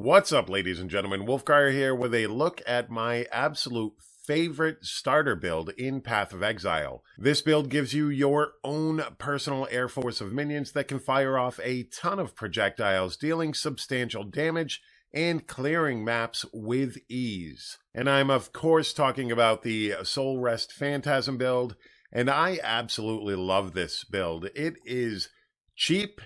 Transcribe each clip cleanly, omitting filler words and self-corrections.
What's up, ladies and gentlemen? Wolfcryer here with a look at my absolute favorite starter build in Path of Exile. This build gives you your own personal air force of minions that can fire off a ton of projectiles, dealing substantial damage and clearing maps with ease. And I'm of course talking about the Soulwrest Phantasm build, and I absolutely love this build. It is cheap,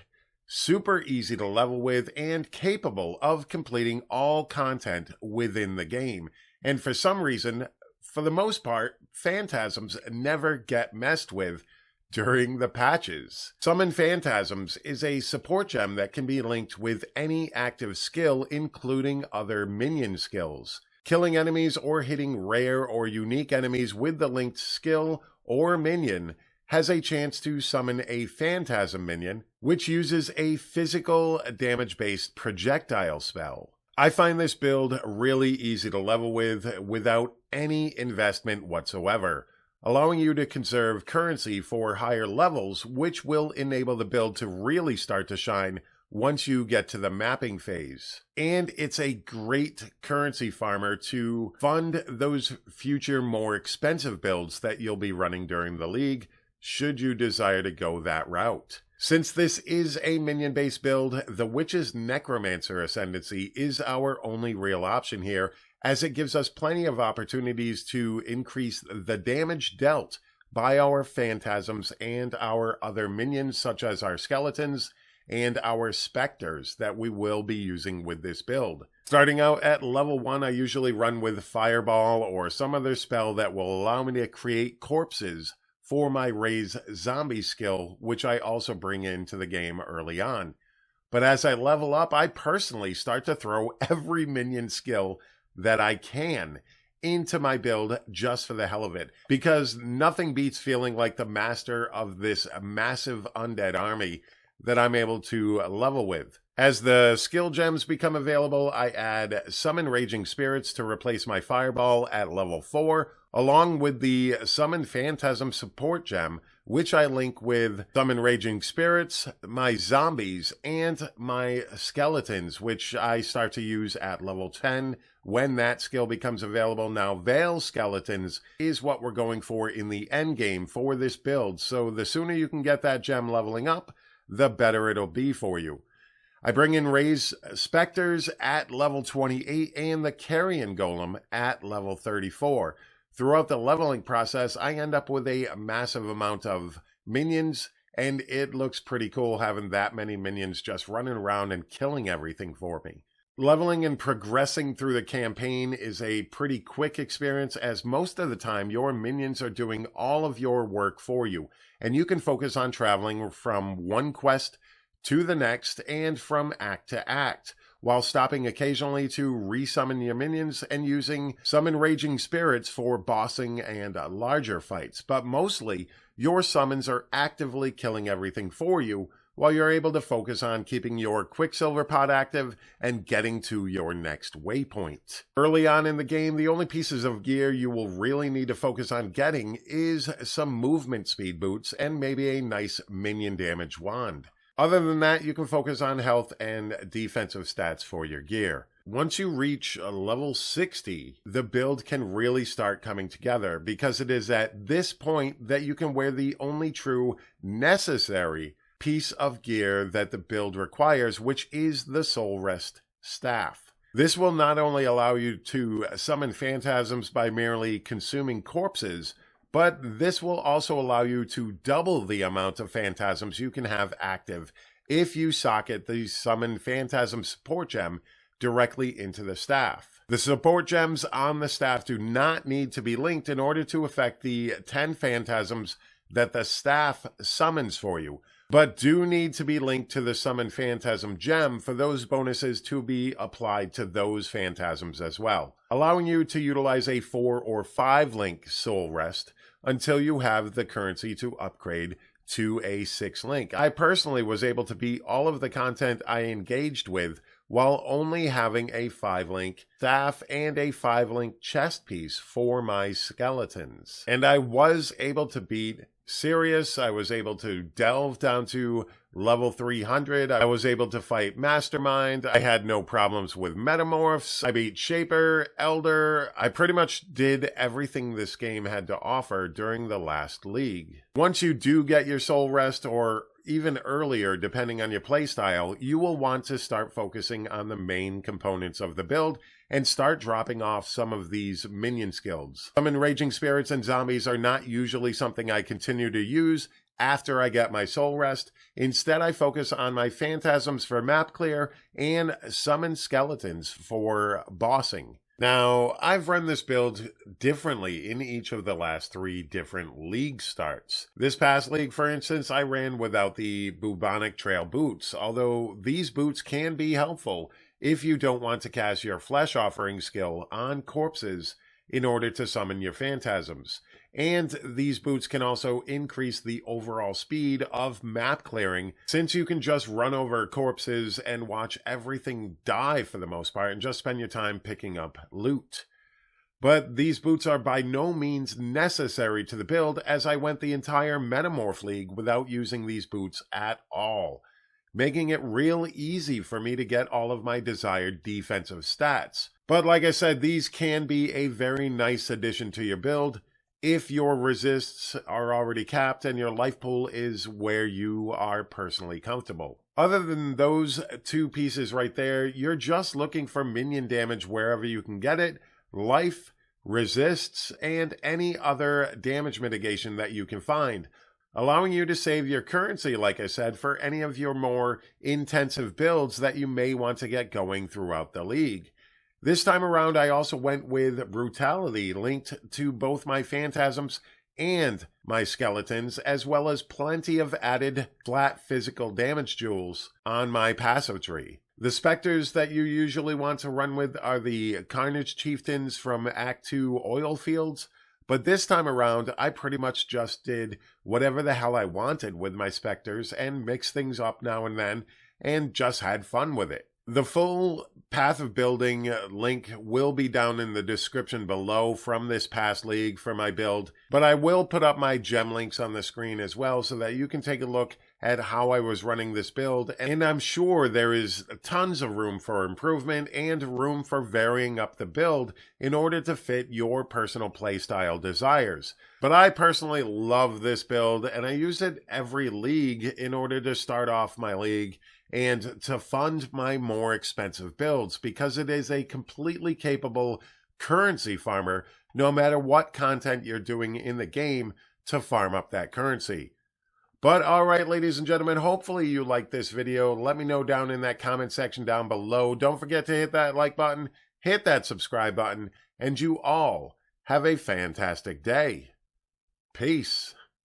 super easy to level with, and capable of completing all content within the game. And for some reason, for the most part, Phantasms never get messed with during the patches. Summon Phantasms is a support gem that can be linked with any active skill, including other minion skills. Killing enemies or hitting rare or unique enemies with the linked skill or minion has a chance to summon a Phantasm minion, which uses a physical damage-based projectile spell. I find this build really easy to level with without any investment whatsoever, allowing you to conserve currency for higher levels, which will enable the build to really start to shine once you get to the mapping phase. And it's a great currency farmer to fund those future more expensive builds that you'll be running during the league, should you desire to go that route. Since this is a minion-based build, the Witch's Necromancer Ascendancy is our only real option here, as it gives us plenty of opportunities to increase the damage dealt by our Phantasms and our other minions, such as our Skeletons and our Spectres that we will be using with this build. Starting out at level 1, I usually run with Fireball or some other spell that will allow me to create corpses for my Raise Zombie skill, which I also bring into the game early on. But as I level up, I personally start to throw every minion skill that I can into my build just for the hell of it, because nothing beats feeling like the master of this massive undead army that I'm able to level with. As the skill gems become available, I add Summon Raging Spirits to replace my Fireball at level 4, along with the Summon Phantasm support gem, which I link with Summon Raging Spirits, my Zombies, and my Skeletons, which I start to use at level 10 when that skill becomes available. Now, Veil Skeletons is what we're going for in the endgame for this build, so the sooner you can get that gem leveling up, the better it'll be for you. I bring in Raise Spectres at level 28 and the Carrion Golem at level 34. Throughout the leveling process, I end up with a massive amount of minions, and it looks pretty cool having that many minions just running around and killing everything for me. Leveling and progressing through the campaign is a pretty quick experience, as most of the time your minions are doing all of your work for you, and you can focus on traveling from one quest to the next and from act to act, while stopping occasionally to resummon your minions and using Summon Raging Spirits for bossing and larger fights. But mostly, your summons are actively killing everything for you, while you're able to focus on keeping your Quicksilver pod active and getting to your next waypoint. Early on in the game, the only pieces of gear you will really need to focus on getting is some movement speed boots and maybe a nice minion damage wand. Other than that, you can focus on health and defensive stats for your gear. Once you reach level 60, the build can really start coming together, because it is at this point that you can wear the only true necessary piece of gear that the build requires, which is the Soulwrest Staff. This will not only allow you to summon Phantasms by merely consuming corpses, but this will also allow you to double the amount of Phantasms you can have active if you socket the Summon Phantasm support gem directly into the staff. The support gems on the staff do not need to be linked in order to affect the 10 Phantasms that the staff summons for you, but do need to be linked to the Summon Phantasm gem for those bonuses to be applied to those Phantasms as well, allowing you to utilize a 4 or 5 link Soul Rest until you have the currency to upgrade to a 6 link. I personally was able to beat all of the content I engaged with while only having a 5 link staff and a 5 link chest piece for my Skeletons. And I was able to beat Sirius. I was able to delve down to level 300, I was able to fight Mastermind. I had no problems with Metamorphs. I beat Shaper, Elder. I pretty much did everything this game had to offer during the last league. Once you do get your Soulwrest, or even earlier depending on your playstyle, you will want to start focusing on the main components of the build and start dropping off some of these minion skills. Summon Raging Spirits and Zombies are not usually something I continue to use after I get my Soulwrest. Instead, I focus on my Phantasms for map clear and Summon Skeletons for bossing. Now, I've run this build differently in each of the last 3 different league starts. This past league, for instance, I ran without the Bubonic Trail boots, although these boots can be helpful if you don't want to cast your Flesh Offering skill on corpses in order to summon your Phantasms. And these boots can also increase the overall speed of map clearing, since you can just run over corpses and watch everything die for the most part and just spend your time picking up loot. But these boots are by no means necessary to the build, as I went the entire Metamorph League without using these boots at all, making it real easy for me to get all of my desired defensive stats. But like I said, these can be a very nice addition to your build if your resists are already capped and your life pool is where you are personally comfortable. Other than those 2 pieces right there, you're just looking for minion damage wherever you can get it, life, resists, and any other damage mitigation that you can find, allowing you to save your currency, like I said, for any of your more intensive builds that you may want to get going throughout the league. This time around, I also went with Brutality linked to both my Phantasms and my Skeletons, as well as plenty of added flat physical damage jewels on my passive tree. The Spectres that you usually want to run with are the Carnage Chieftains from Act 2 Oil Fields, but this time around, I pretty much just did whatever the hell I wanted with my Spectres and mixed things up now and then and just had fun with it. The full Path of Building link will be down in the description below from this past league for my build, but I will put up my gem links on the screen as well so that you can take a look at how I was running this build, and I'm sure there is tons of room for improvement and room for varying up the build in order to fit your personal playstyle desires. But I personally love this build, and I use it every league in order to start off my league and to fund my more expensive builds, because it is a completely capable currency farmer no matter what content you're doing in the game to farm up that currency. But alright, ladies and gentlemen, hopefully you liked this video. Let me know down in that comment section down below. Don't forget to hit that like button, hit that subscribe button, and you all have a fantastic day. Peace.